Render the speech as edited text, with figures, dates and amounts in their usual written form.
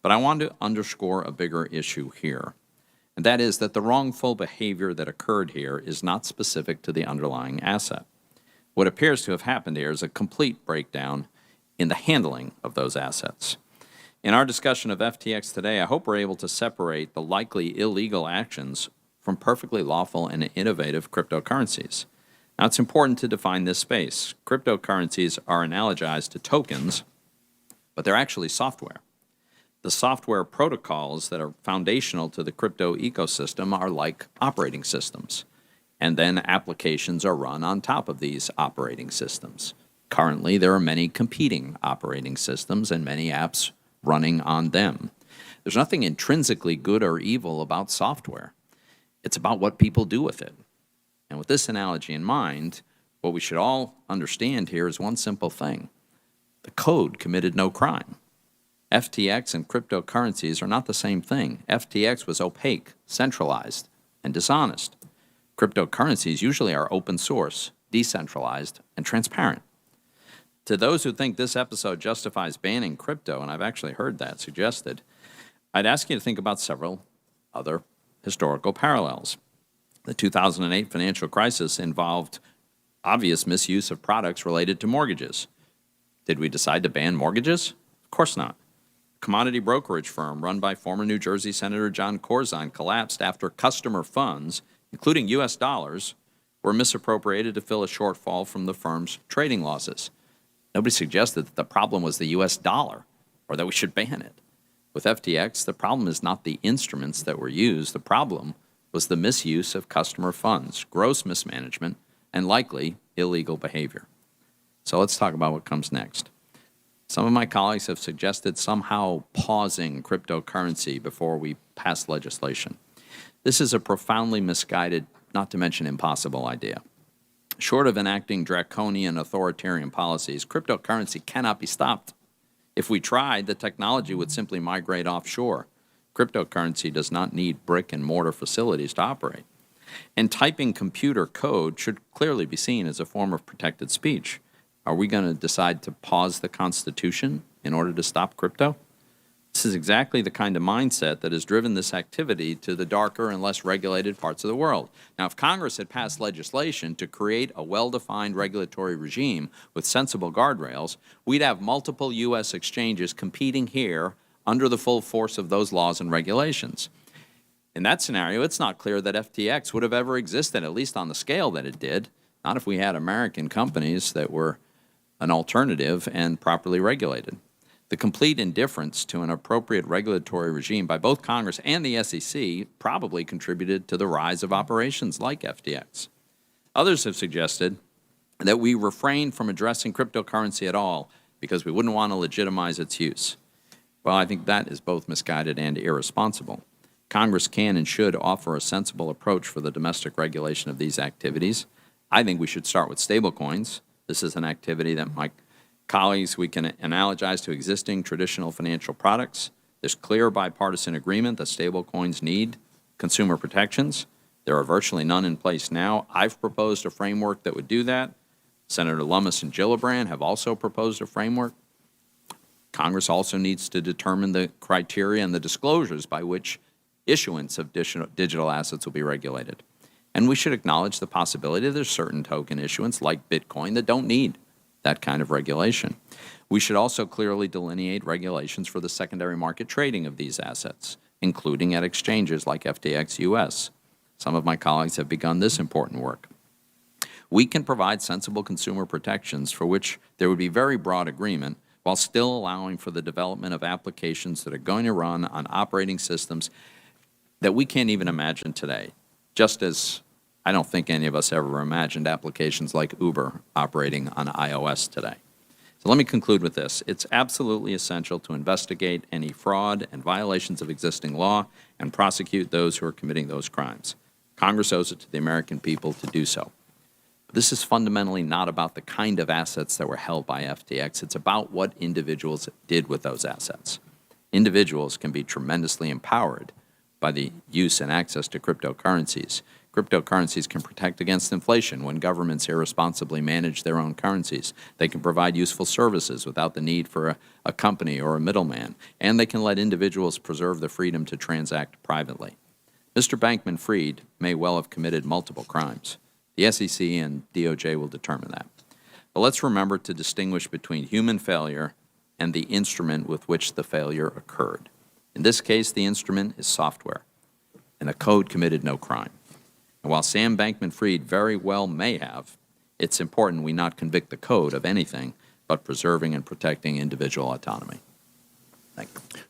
But I want to underscore a bigger issue here, and that is that the wrongful behavior that occurred here is not specific to the underlying asset. What appears to have happened here is a complete breakdown in the handling of those assets. In our discussion of FTX today, I hope we're able to separate the likely illegal actions from perfectly lawful and innovative cryptocurrencies. Now, it's important to define this space. Cryptocurrencies are analogized to tokens, but they're actually software. The software protocols that are foundational to the crypto ecosystem are like operating systems, and then applications are run on top of these operating systems. Currently, there are many competing operating systems and many apps running on them. There's nothing intrinsically good or evil about software. It's about what people do with it. And with this analogy in mind, what we should all understand here is one simple thing. The code committed no crime. FTX and cryptocurrencies are not the same thing. FTX was opaque, centralized, and dishonest. Cryptocurrencies usually are open source, decentralized, and transparent. To those who think this episode justifies banning crypto, and I've actually heard that suggested, I'd ask you to think about several other historical parallels. The 2008 financial crisis involved obvious misuse of products related to mortgages. Did we decide to ban mortgages? Of course not. A commodity brokerage firm run by former New Jersey Senator John Corzine collapsed after customer funds, including U.S. dollars, were misappropriated to fill a shortfall from the firm's trading losses. Nobody suggested that the problem was the U.S. dollar or that we should ban it. With FTX, the problem is not the instruments that were used. The problem was the misuse of customer funds, gross mismanagement, and likely illegal behavior. So let's talk about what comes next. Some of my colleagues have suggested somehow pausing cryptocurrency before we pass legislation. This is a profoundly misguided, not to mention impossible idea. Short of enacting draconian authoritarian policies, cryptocurrency cannot be stopped. If we tried, the technology would simply migrate offshore. Cryptocurrency does not need brick and mortar facilities to operate. And typing computer code should clearly be seen as a form of protected speech. Are we going to decide to pause the Constitution in order to stop crypto? This is exactly the kind of mindset that has driven this activity to the darker and less regulated parts of the world. Now, if Congress had passed legislation to create a well-defined regulatory regime with sensible guardrails, we'd have multiple U.S. exchanges competing here under the full force of those laws and regulations. In that scenario, it's not clear that FTX would have ever existed, at least on the scale that it did, not if we had American companies that were an alternative and properly regulated. The complete indifference to an appropriate regulatory regime by both Congress and the SEC probably contributed to the rise of operations like FTX. Others have suggested that we refrain from addressing cryptocurrency at all because we wouldn't want to legitimize its use. Well, I think that is both misguided and irresponsible. Congress can and should offer a sensible approach for the domestic regulation of these activities. I think we should start with stablecoins. This is an activity that my colleagues, we can analogize to existing traditional financial products. There's clear bipartisan agreement that stablecoins need consumer protections. There are virtually none in place now. I've proposed a framework that would do that. Senator Lummis and Gillibrand have also proposed a framework. Congress also needs to determine the criteria and the disclosures by which issuance of digital assets will be regulated. And we should acknowledge the possibility that there's certain token issuance, like Bitcoin, that don't need that kind of regulation. We should also clearly delineate regulations for the secondary market trading of these assets, including at exchanges like FTX US. Some of my colleagues have begun this important work. We can provide sensible consumer protections for which there would be very broad agreement while still allowing for the development of applications that are going to run on operating systems that we can't even imagine today, just as I don't think any of us ever imagined applications like Uber operating on iOS today. So let me conclude with this. It's absolutely essential to investigate any fraud and violations of existing law and prosecute those who are committing those crimes. Congress owes it to the American people to do so. But this is fundamentally not about the kind of assets that were held by FTX. It's about what individuals did with those assets. Individuals can be tremendously empowered by the use and access to cryptocurrencies. Cryptocurrencies can protect against inflation when governments irresponsibly manage their own currencies. They can provide useful services without the need for a company or a middleman, and they can let individuals preserve the freedom to transact privately. Mr. Bankman-Fried may well have committed multiple crimes. The SEC and DOJ will determine that. But let's remember to distinguish between human failure and the instrument with which the failure occurred. In this case, the instrument is software, and the code committed no crime. And while Sam Bankman-Fried very well may have, it's important we not convict the code of anything but preserving and protecting individual autonomy. Thank you.